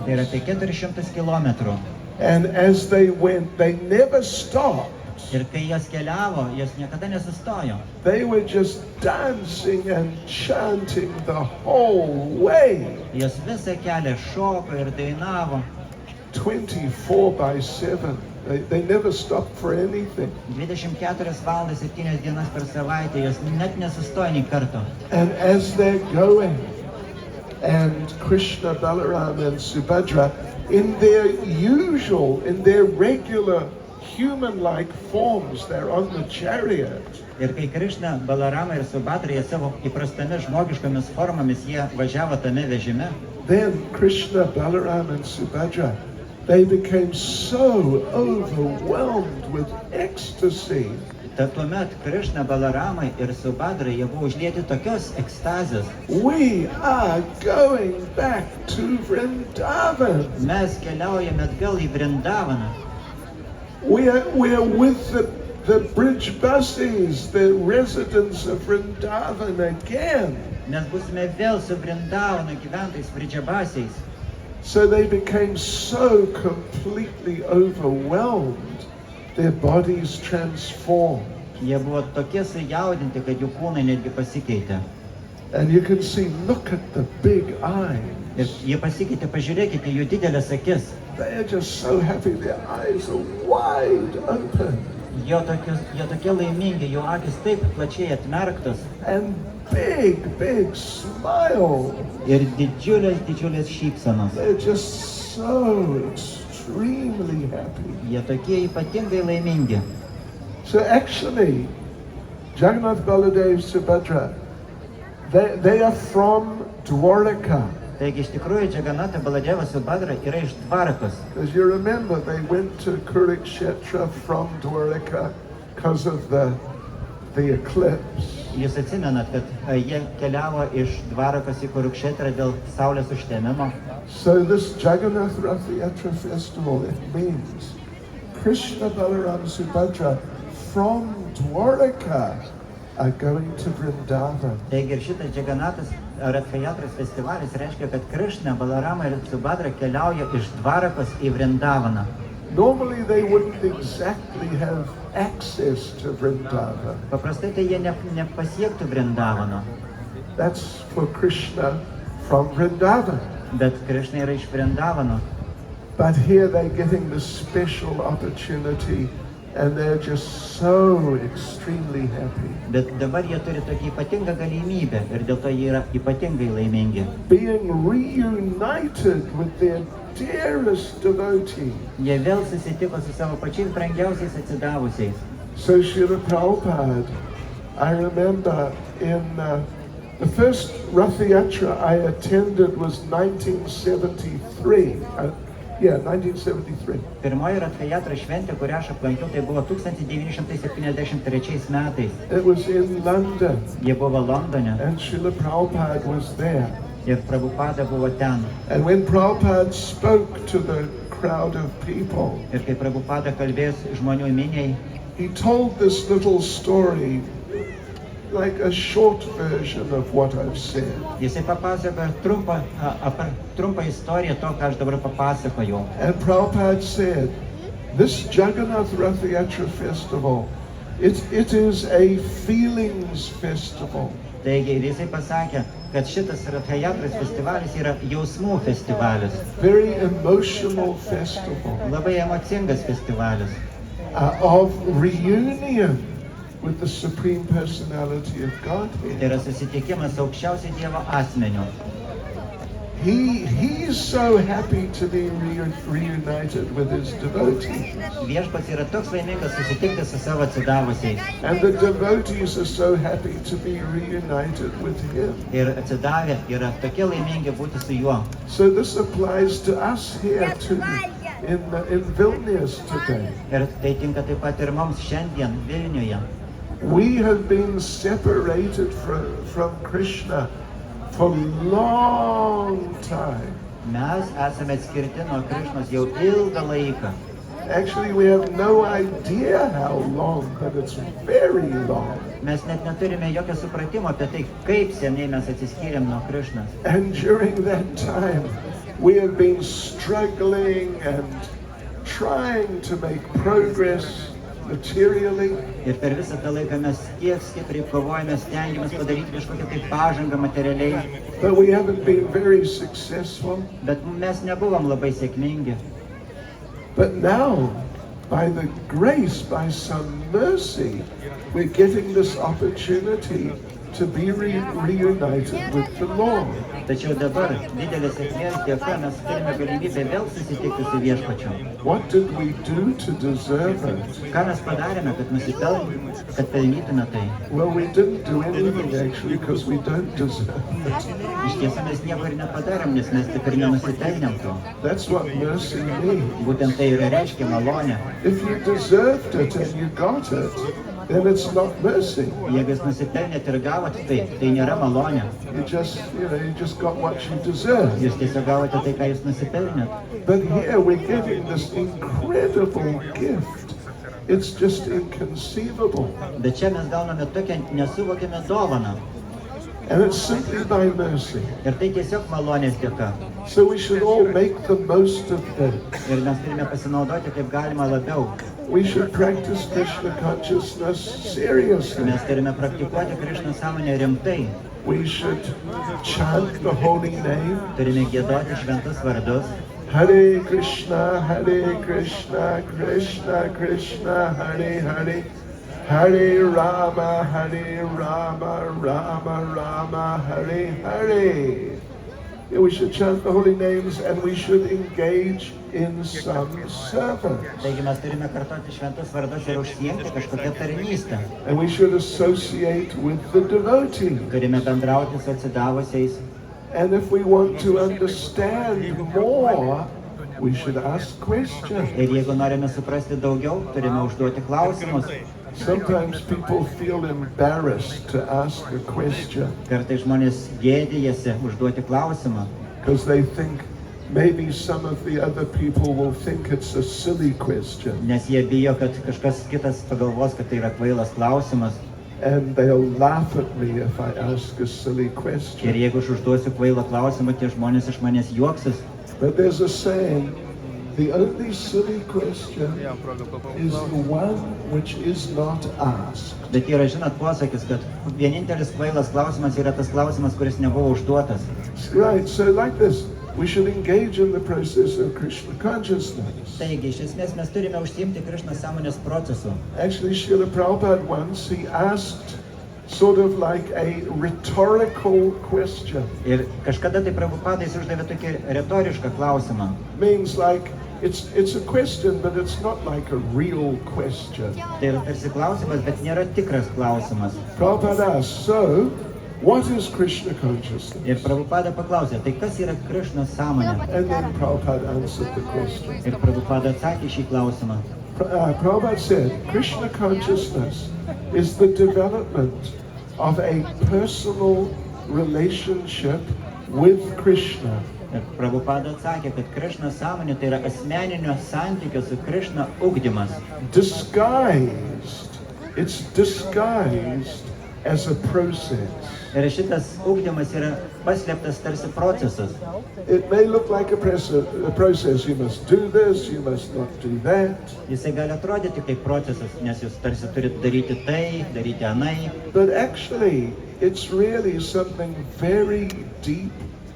Tai yra apie 400 kilometrų. And as they went, they never stopped. Ir kai jos keliavo, jos niekada nesustojo. They were just dancing and chanting the whole way. Jos visą kelią šoko ir dainavo. 24/7. They never stopped for anything. 24 valandas 7 dienas per savaitę, jos net nesustojo nei karto. And as they're going, and Krishna, Balaram and Subhadra, in their regular human-like forms, they're on the chariot. Ir kai Krišna, Balarama ir Subhadra jie savo įprastomis žmogiškomis formomis jie važiavo tame vežime. Then Krishna, Balaram and Subhadra, they became so overwhelmed with ecstasy. Tad tuomet Krišna, Balaramai ir Subhadra jie buvo užlieti tokios ekstazės. We are going back to Vrindavan. Mes keliaujame atgal į Vrindavaną. We are with the bridge buses, the residents of Vrindavan again. Mes būsime vėl su Vrindavano gyventojais bridžiabasiais. So they became so completely overwhelmed, their bodies transformed. Jie buvo tokie sujaudinti, kad jų kūnai netgi pasikeitė. And you can see, look at the big eyes. Ir jie pasikeitė, pažiūrėkite jų didelės akis. They are just so happy, their eyes are wide open. Jie tokie laimingi, jų akis taip plačiai atmerktos. And big smile. Ir didžiulės šypsenos. They're just so extremely happy. Jie tokie ypatingai laimingi. So actually, Jagannath, Baladev, Subhadra, they are from Dwaraka. Taigi iš tikrųjų Džaganata, Baladevas, Subhadra yra iš Dvarakos. As you remember, they went to Kurukshetra from Dwaraka because of the eclipse. Jūs atsimenat, kad jie keliavo iš Dvarakos į Kurukšetrą dėl saulės užtemimo. So this Jagannath Ratha Yatra festival, it means Krishna, Balaram, Subhadra from Dwaraka are going to Vrindavan. Taigi ir šitas Džaganatas Ratha Yatros festivalis reiškia, kad Krišna, Balarama ir Subhadra keliauja iš Dvarakos į Vrindavaną. Normally they wouldn't exactly have access to Vrindavan. Paprastai tai jie nepasiektų Vrindavano. That's for Krishna from Vrindavan. Bet Krišna yra iš Vrindavano. But here they're getting the special opportunity and they're just so extremely happy. Bet dabar jie turi tokią ypatingą galimybę ir dėl to jie yra ypatingai laimingi. Being reunited with their dearest devotee. Jie vėl susitiko su savo pačiais brangiausiais atsidavusiais. So Srila Prabhupada, I remember in the first Ratha Yatra I attended was 1973. 1973. Pirmoji Ratha Yatra šventė, kurią aš aplankiau, tai buvo 1973 metais. It was in London. Jie buvo Londone. And Srila Prabhupada was there. Ir Prabhupada buvo ten. And when Prabhupada spoke to the crowd of people, Ir kai Prabhupada kalbės žmonių miniai, he told this little story, like a short version of what I've said. Jisai papasakojo trumpą istoriją to, ką aš dabar papasakojau. And Prabhupada said, this Jagannath Ratha Yatra festival, it is a feelings festival. Taigi ir jisai pasakė, kad šitas Ratha Yatros festivalis yra jausmų festivalis. Very emotional festival. Labai emocingas festivalis. Of reunion with the Supreme Personality of Godhead. Tai yra susitikimas aukščiausio Dievo asmeniu. He's so happy to be reunited with his devotees. Viešpats yra toks laimingas susitikti su savo atsidavusiais. And the devotees are so happy to be reunited with him. Ir atsidavę yra tokie laimingi būti su juo. So this applies to us here too, in Vilnius today. Ir tai tinka taip pat ir mums šiandien Vilniuje. We have been separated from Krishna for a long time. Mes esame atskirti nuo Krišnos jau ilgą laiką. Actually, we have no idea how long, but it's very long. Mes net neturime jokio supratimo apie tai, kaip seniai mes atsiskyrėm nuo Krišnos. And during that time, We have been struggling and trying to make progress materially. Ir per visą tą laiką mes tiek stipriai kovojame, stengiamės padaryti kažkokią tai pažangą materialiai, But we haven't been very successful. bet mes nebuvom labai sėkmingi. But now, by the grace, by some mercy, we're getting this opportunity to be reunited with the Lord. Tačiau dabar didelės sėkmės dėka mes turime galimybę vėl susitikti su Viešpačiu. What did we do to deserve it? Ką mes padarėme, kad pelnytume tai? Well, we didn't do anything actually because we don't deserve it. Iš tiesų mes nieko ir nepadarėm, nes mes tikrai nenusipelnėm to. That's what mercy means. Būtent tai ir reiškia malonę. If you deserved it and you got it, then it's not mercy. Jeigu jūs nusipelnėt ir gavot tai nėra malonė. You just got what you deserve. Jūs tiesiog gavote tai, ką jūs nusipelnėt. But here we're getting this incredible gift. It's just inconceivable. Bet čia mes gauname tokią nesuvokiamą dovaną. And it's simply by mercy. Ir tai tiesiog malonės dėka. So we should all make the most of it. Ir mes turime pasinaudoti kaip galima labiau. We should practice Krishna consciousness seriously. Mes turime praktikuoti Krišnos sąmonę rimtai. We should chant the holy name. Turime giedoti šventus vardus. Hare Krishna, Krishna Krishna, Hare Hare. Hare Rama, Rama Rama, Hare Hare. Yeah, we should chant the holy names and we should engage in some service. Taigi mes turime kartoti šventus vardus ir užsiimti kažkokią tarnystę. And we should associate with the devotee. Turime bendrauti su atsidavusiais. And if we want to understand more, we should ask questions. Ir jeigu norime suprasti daugiau, turime užduoti klausimus. Sometimes people feel embarrassed to ask a question Kartais žmonės gėdijasi užduoti klausimą, because they think maybe some of the other people will think it's a silly question nes jie bijo, kad kažkas kitas pagalvos, kad tai yra kvailas klausimas. and they'll laugh at me if I ask a silly Ir question. jeigu aš užduosiu kvailą klausimą, tie žmonės iš manęs juoksis. But there's a saying, the only silly question is the one which is not asked. Bet yra, žinot, posakis, kad vienintelis kvailas klausimas yra tas klausimas, kuris nebuvo užduotas. Right, so like this, we should engage in the process of Krishna consciousness. Taigi, iš esmės mes turime užsiimti Krišnos sąmonės procesu. Actually, Srila Prabhupada once, he asked sort of like a rhetorical question. Ir kažkada tai Prabhupada jis uždavė tokį retorišką klausimą. Means like, it's a question, but it's not like a real question. Tai yra tarsi klausimas, bet nėra tikras klausimas. Prabhupada asked, so, what is Krishna Ir consciousness? Prabhupada paklausė, tai kas yra Krišnos sąmonė? And then Prabhupada answered the question. Ir Prabhupada atsakė šį klausimą. Prabhupada said, Krishna consciousness is the development of a personal relationship with Krishna. Ir Prabhupada atsakė, kad Krišnos sąmonė tai yra asmeninio santykio su Krišna ugdymas. Disguised. It's disguised as a process. Ir šitas ugdymas yra paslėptas tarsi procesas. It may look like a process. You must do this, you must not do that. Jisai gali atrodyti kaip procesas, nes jūs tarsi turit daryti tai, daryti anai. But actually, it's really something very deep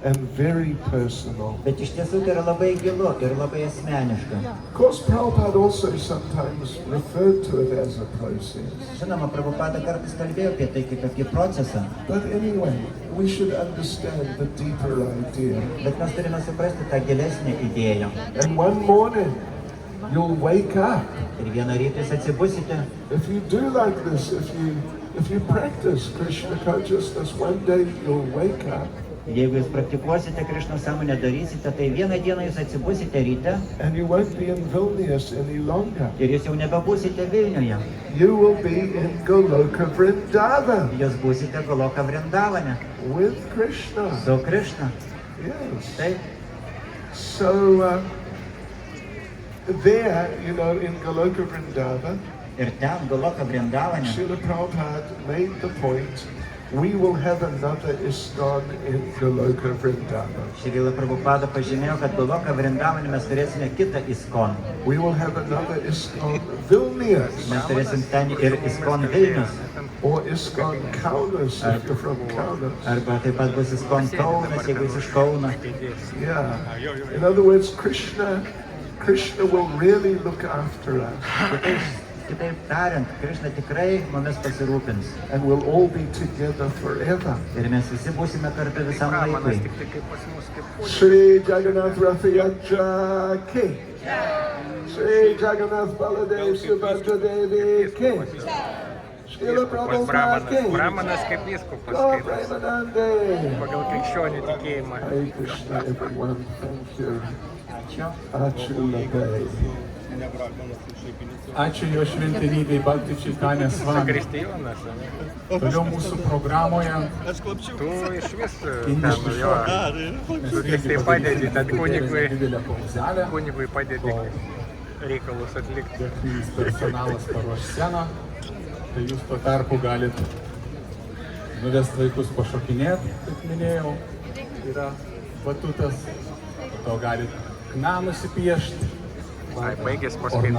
and very personal. Bet iš tiesų tai yra labai gilu ir labai asmeniška. Of course, Prabhupada also sometimes referred to it as a process. Žinoma, Prabhupada kartais kalbėjo apie tai kaip apie procesą. But anyway, we should understand the deeper idea. Bet mes turime suprasti tą gilesnę idėją. And one morning, you'll wake up. Ir vieną rytą jūs atsibusite. If you do like this, if you practice Krishna consciousness, one day you'll wake up. Jeigu jūs praktikuosite Krišnos sąmonę, darysite, tai vieną dieną jūs atsibusite ryte And you won't be in Vilnius any longer. ir jūs jau nebebūsite Vilniuje. You will be in Goloka Vrindavan Jūs būsite Goloka Vrindavane with Krishna. su Krišna. Yes. Taip. So there, you know, in Goloka Vrindavan, Ir ten Goloka Vrindavane Srila Prabhupada made the point we will have another ISKCON in Goloka Vrindavan. Šrila Prabhupada pažymėjo, kad Goloka Vrindavane mes turėsime kitą ISKCON. We will have another ISKCON Vilnius. Mes turėsim ten ir ISKCON Vilnius. Or ISKCON Kaunas if you're from Kaunas. Arba taip pat bus ISKCON Kaunas, jeigu jūs iš Kauno. Yeah. In other words, Krishna will really look after us. Kitaip tariant, Krishna tikrai mumis pasirūpins. And we'll all be together forever. Ir mes visi būsime kartu visam laikui. Shri Jagannath Ratha Yatra ki. Shri Jagannath Baladev Subhadra Devi ki. Srila Prabhupada ki. Brahmanas kaip vyskupas, Lord kaip Premanande. pagal krikščionių tikėjimą. Hare Krishna, everyone. Thank you. Ačiū labai. Ačiū jo šventenybei Bhakti Čaitanja Swami. Kristijonas, Toliau mūsų programoje tu iš vis ten jo, tu tik tai padedi, tad didelę pauzelę, kunigui padedi reikalus atlikti. techninis personalas paruoš sceną, tai jūs tuo tarpu galit nuvesti vaikus pašokinėti, kaip minėjau, yra batutas, po to galit kną nusipiešti. Baigės paskaita.